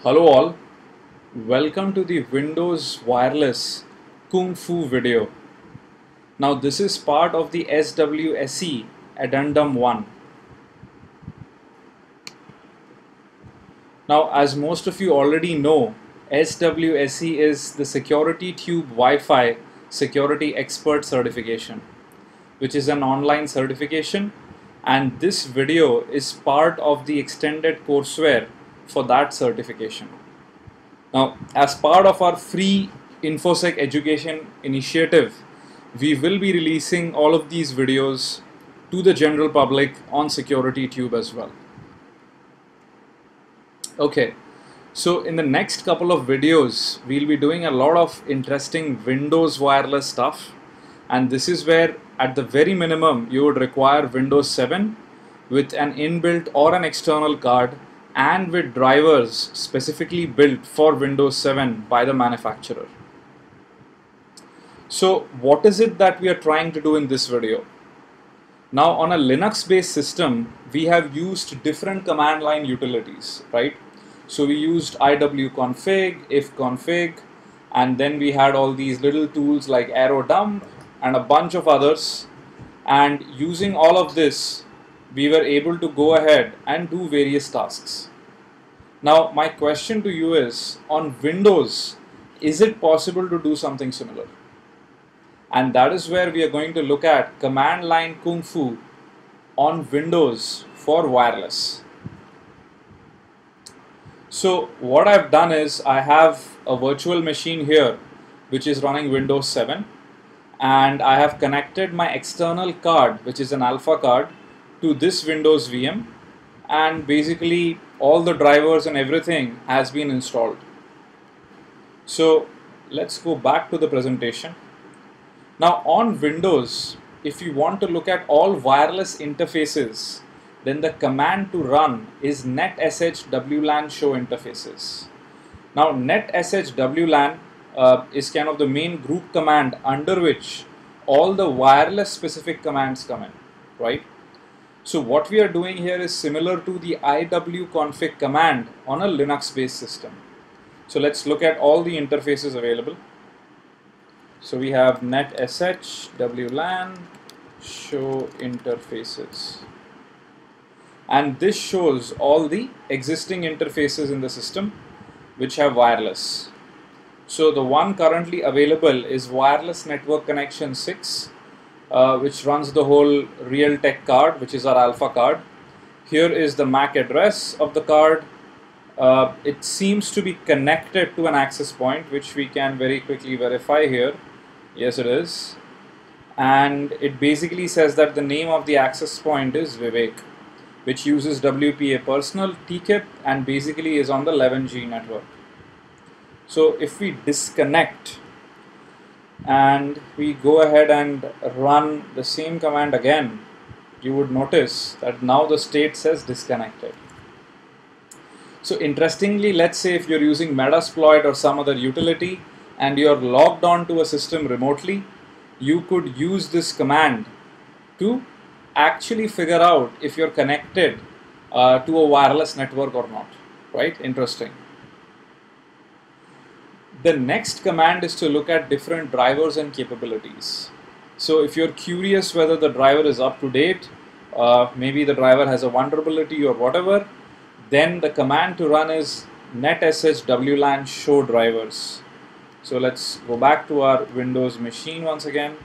Hello all, welcome to the Windows Wireless Kung Fu video. Now this is part of the SWSE Addendum 1. Now as most of you already know, SWSE is the Security Tube Wi-Fi Security Expert Certification, which is an online certification, and this video is part of the extended courseware for that certification. Now, as part of our free InfoSec education initiative, we will be releasing all of these videos to the general public on Security Tube as well. Okay, so in the next couple of videos, we'll be doing a lot of interesting Windows wireless stuff, and this is where at the very minimum you would require Windows 7 with an inbuilt or an external card and with drivers specifically built for Windows 7 by the manufacturer. So what is it that we are trying to do in this video? Now on a Linux based system, we have used different command line utilities, right? So we used iwconfig, ifconfig, and then we had all these little tools like arrow dump and a bunch of others, and using all of this we were able to go ahead and do various tasks. Now my question to you is, on Windows, is it possible to do something similar? And that is where we are going to look at command line Kung Fu on Windows for wireless. So what I've done is I have a virtual machine here which is running Windows 7, and I have connected my external card, which is an alpha card, to this Windows VM, and basically all the drivers and everything has been installed. So let's go back to the presentation. Now on Windows, if you want to look at all wireless interfaces, then the command to run is netshwlan show interfaces. Now netshwlan is kind of the main group command under which all the wireless specific commands come in, right? So what we are doing here is similar to the iwconfig command on a Linux based system. So let's look at all the interfaces available. So we have netshwlan show interfaces, and this shows all the existing interfaces in the system which have wireless. So the one currently available is wireless network connection 6, which runs the whole Realtek card, which is our alpha card. Here is the MAC address of the card. It seems to be connected to an access point, which we can very quickly verify here. Yes, it is. And it basically says that the name of the access point is Vivek, which uses WPA personal TKIP and basically is on the 11G network. So if we disconnect and we go ahead and run the same command again, you would notice that now the state says disconnected. So interestingly, let's say if you're using Metasploit or some other utility and you're logged on to a system remotely, you could use this command to actually figure out if you're connected to a wireless network or not, right? Interesting. The next command is to look at different drivers and capabilities. So if you're curious whether the driver is up to date, maybe the driver has a vulnerability or whatever, then the command to run is netshwlan show drivers. So let's go back to our Windows machine once again.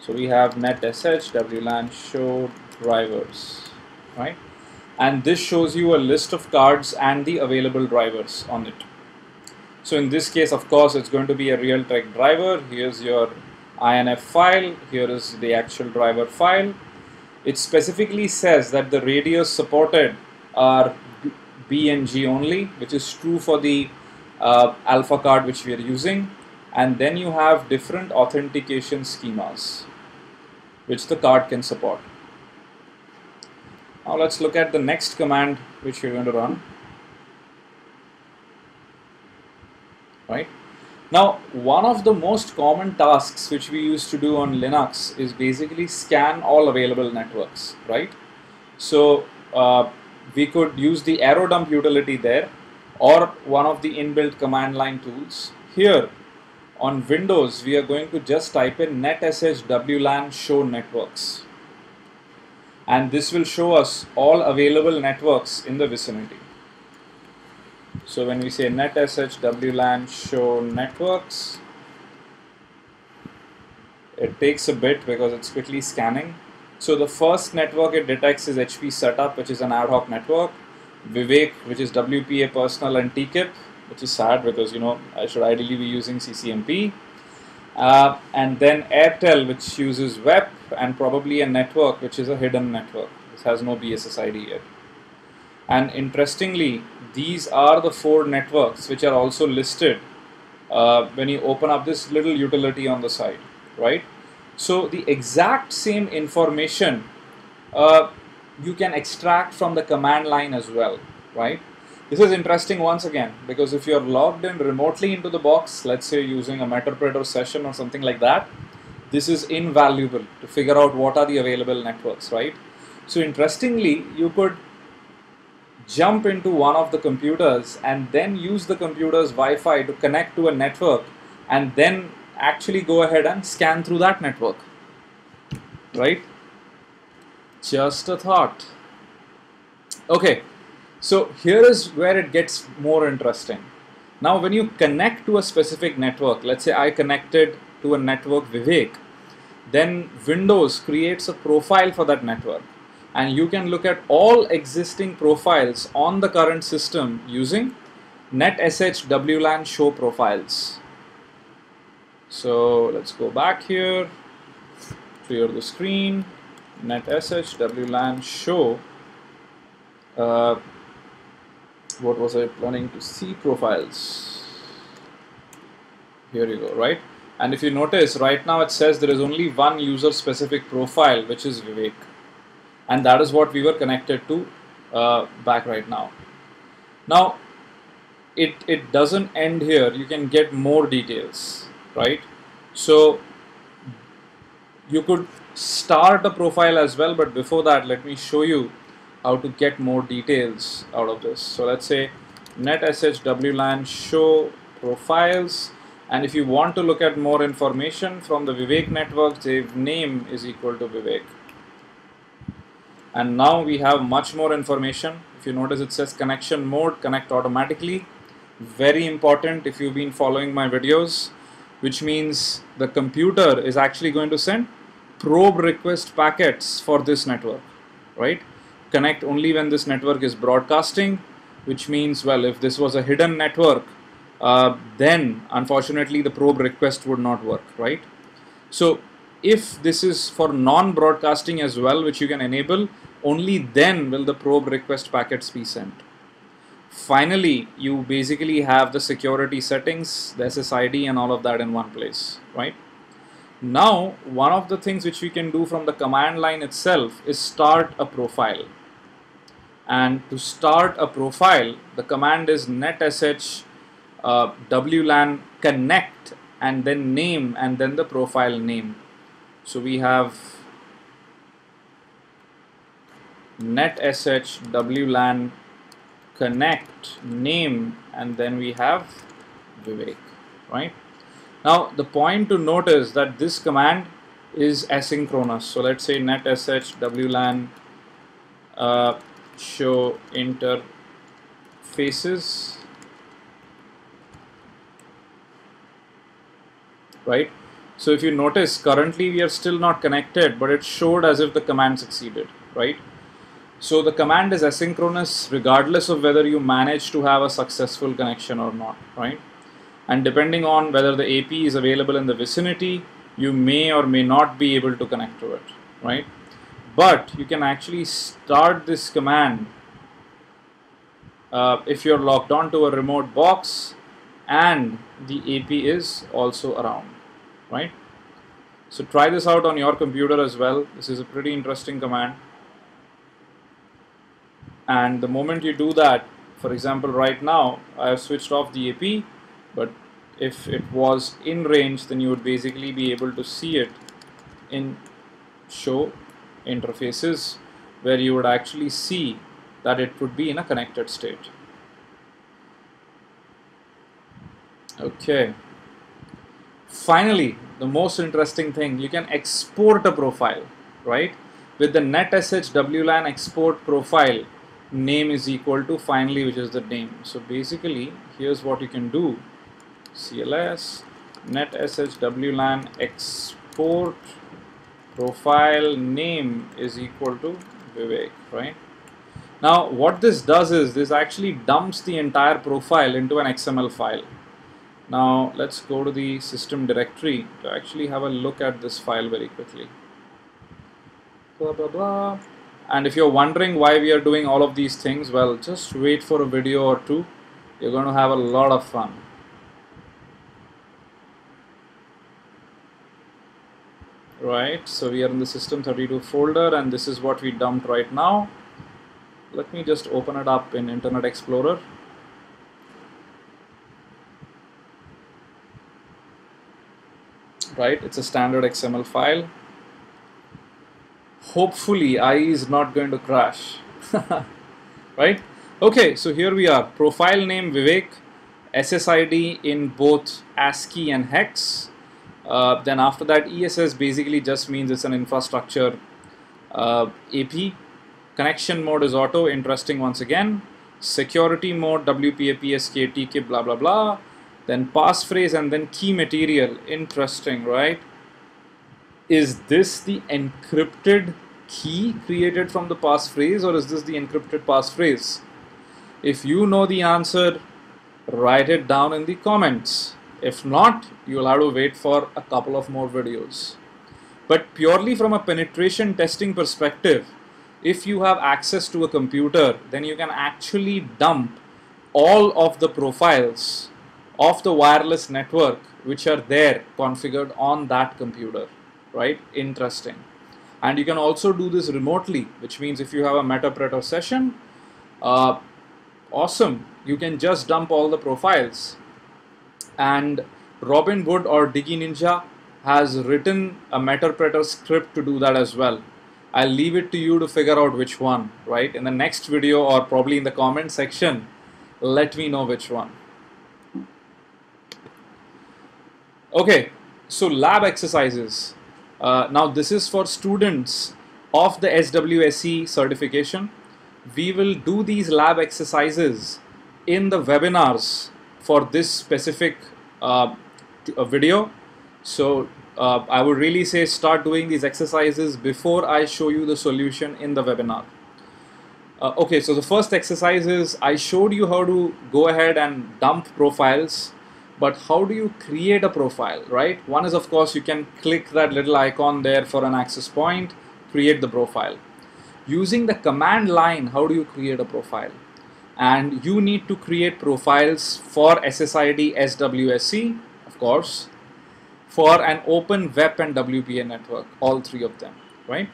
So we have netshwlan show drivers, right? And this shows you a list of cards and the available drivers on it. So in this case, of course, it's going to be a Realtek driver. Here's your INF file. Here is the actual driver file. It specifically says that the radios supported are B and G only, which is true for the alpha card which we are using. And then you have different authentication schemas which the card can support. Now let's look at the next command which we're going to run. Right? Now, one of the most common tasks which we used to do on Linux is basically scan all available networks, right? So we could use the arrow dump utility there, or one of the inbuilt command line tools. Here on Windows, we are going to just type in netshwlan show networks, and this will show us all available networks in the vicinity. So when we say netshwlan show networks, it takes a bit because it's quickly scanning. So the first network it detects is HP setup, which is an ad hoc network. Vivek, which is WPA personal and TKIP, which is sad because I should ideally be using CCMP. And then Airtel, which uses web, and probably a network which is a hidden network. This has no BSSID yet. And interestingly, these are the 4 networks which are also listed when you open up this little utility on the side, right? So the exact same information you can extract from the command line as well, right? This is interesting once again, because if you're logged in remotely into the box, let's say using a Meterpreter session or something like that, this is invaluable to figure out what are the available networks, right? So interestingly, you could jump into one of the computers and then use the computer's Wi-Fi to connect to a network, and then actually go ahead and scan through that network, right? Just a thought. Okay, so here is where it gets more interesting. Now when you connect to a specific network, let's say I connected to a network Vivek, then Windows creates a profile for that network, and you can look at all existing profiles on the current system using netshwlan show profiles. So let's go back here, clear the screen, netshwlan show, what was I planning to see, profiles. Here you go, right? And if you notice, right now it says there is only one user specific profile, which is Vivek. And that is what we were connected to back right now. Now, it doesn't end here. You can get more details, right? So you could start a profile as well, but before that, let me show you how to get more details out of this. So let's say netshwlan show profiles, and if you want to look at more information from the Vivek network, the name is equal to Vivek. And now we have much more information. If you notice, it says connection mode, connect automatically. Very important if you've been following my videos, which means the computer is actually going to send probe request packets for this network, right? Connect only when this network is broadcasting, which means, well, if this was a hidden network, then unfortunately the probe request would not work, right? So if this is for non-broadcasting as well, which you can enable, only then will the probe request packets be sent. Finally, you basically have the security settings, the SSID and all of that in one place, right? Now, one of the things which we can do from the command line itself is start a profile. And to start a profile, the command is netshwlan connect and then name and then the profile name. So we have netshwlan connect name and then we have Vivek, right? Now the point to note is that this command is asynchronous. So let's say netshwlan show interfaces, right? So if you notice, currently we are still not connected, but it showed as if the command succeeded, right? So the command is asynchronous regardless of whether you manage to have a successful connection or not, right? And depending on whether the AP is available in the vicinity, you may or may not be able to connect to it, right? But you can actually start this command if you're logged on to a remote box and the AP is also around, right? So try this out on your computer as well. This is a pretty interesting command. And the moment you do that, for example, right now I have switched off the AP, but if it was in range, then you would basically be able to see it in show interfaces, where you would actually see that it would be in a connected state. Okay. Finally, the most interesting thing, you can export a profile, right? With the NetSHWLAN export profile, name is equal to finally, which is the name. So basically, here's what you can do. CLS NetSHWLAN export profile name is equal to Vivek, right? Now, what this does is this actually dumps the entire profile into an XML file. Now let's go to the system directory to actually have a look at this file very quickly. Blah, blah, blah. And if you're wondering why we are doing all of these things, well, just wait for a video or two. You're going to have a lot of fun. Right, so we are in the system32 folder and this is what we dumped right now. Let me just open it up in Internet Explorer. Right, it's a standard XML file. Hopefully IE is not going to crash. Right, okay, so here we are, profile name Vivek, SSID in both ASCII and hex. Then after that, ESS basically just means it's an infrastructure AP. Connection mode is auto, interesting once again. Security mode WPA PSK TK blah blah blah. Then passphrase and then key material. Interesting, right? Is this the encrypted key created from the passphrase, or is this the encrypted passphrase? If you know the answer, write it down in the comments. If not, you'll have to wait for a couple of more videos. But purely from a penetration testing perspective, if you have access to a computer, then you can actually dump all of the profiles of the wireless network which are there configured on that computer, right? Interesting. And you can also do this remotely, which means if you have a Metapreter session, awesome, you can just dump all the profiles. And Robinhood or DigiNinja has written a Metapreter script to do that as well. I'll leave it to you to figure out which one, right? In the next video or probably in the comment section, let me know which one. Okay, so lab exercises. Now this is for students of the SWSE certification. We will do these lab exercises in the webinars for this specific video. So I would really say start doing these exercises before I show you the solution in the webinar. Okay, so the first exercise is I showed you how to go ahead and dump profiles, but how do you create a profile, right? One is, of course, you can click that little icon there for an access point, create the profile. Using the command line, how do you create a profile? And you need to create profiles for SSID, SWSE, of course, for an open WEP and WPA network, all three of them, right?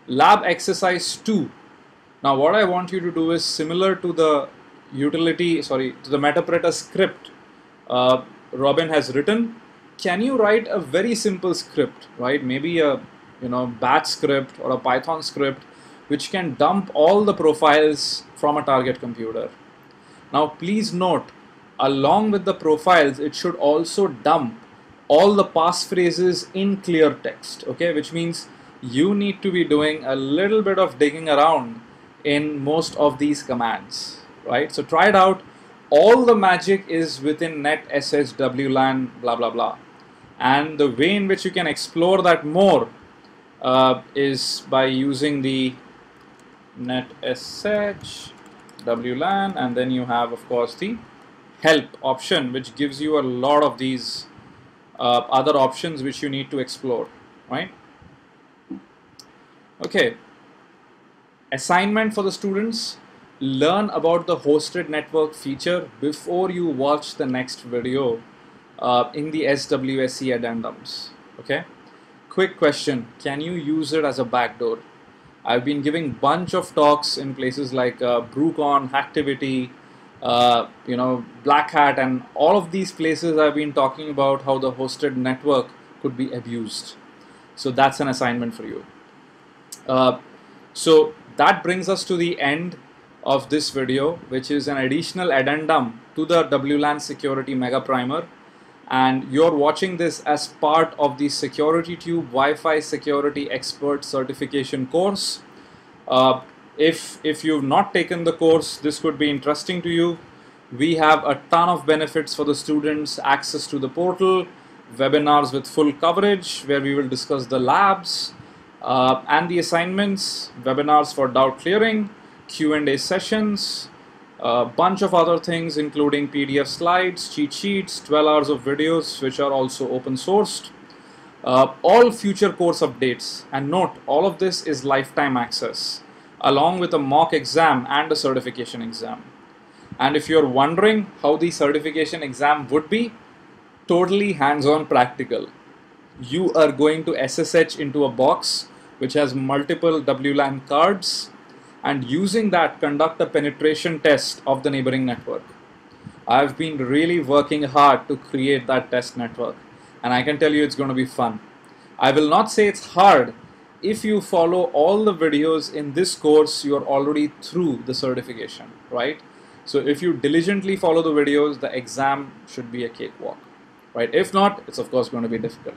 Lab exercise 2. Now what I want you to do is similar to the utility, to the Metapreter script Robin has written. Can you write a very simple script, right? Maybe a batch script or a Python script which can dump all the profiles from a target computer. Now please note, along with the profiles, it should also dump all the passphrases in clear text, okay? Which means you need to be doing a little bit of digging around in most of these commands, right? So try it out. All the magic is within NetSHWLAN blah blah blah, and the way in which you can explore that more is by using the NetSHWLAN, and then you have, of course, the help option, which gives you a lot of these other options which you need to explore, right? Okay, assignment for the students: learn about the hosted network feature before you watch the next video in the SWSE addendums. Okay, quick question: can you use it as a backdoor? I've been giving bunch of talks in places like BrewCon, Hacktivity, Black Hat, and all of these places I've been talking about how the hosted network could be abused. So that's an assignment for you. So That brings us to the end of this video, which is an additional addendum to the WLAN security mega primer. And you're watching this as part of the SecurityTube Wi-Fi Security Expert Certification course. If you've not taken the course, this could be interesting to you. We have a ton of benefits for the students: access to the portal, webinars with full coverage where we will discuss the labs and the assignments, webinars for doubt clearing, Q&A sessions, a bunch of other things including PDF slides, cheat sheets, 12 hours of videos which are also open sourced, all future course updates. And note, all of this is lifetime access along with a mock exam and a certification exam. And if you're wondering how the certification exam would be, totally hands-on practical. You are going to SSH into a box which has multiple WLAN cards, and using that conduct a penetration test of the neighboring network. I've been really working hard to create that test network, and I can tell you it's going to be fun. I will not say it's hard. If you follow all the videos in this course, you're already through the certification, right? So if you diligently follow the videos, the exam should be a cakewalk, right? If not, it's of course going to be difficult.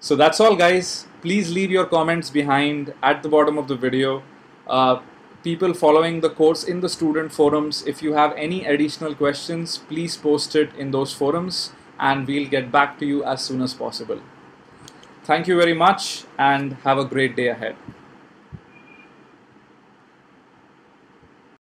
So that's all, guys. Please leave your comments behind at the bottom of the video. People following the course in the student forums, if you have any additional questions, please post it in those forums and we'll get back to you as soon as possible. Thank you very much and have a great day ahead.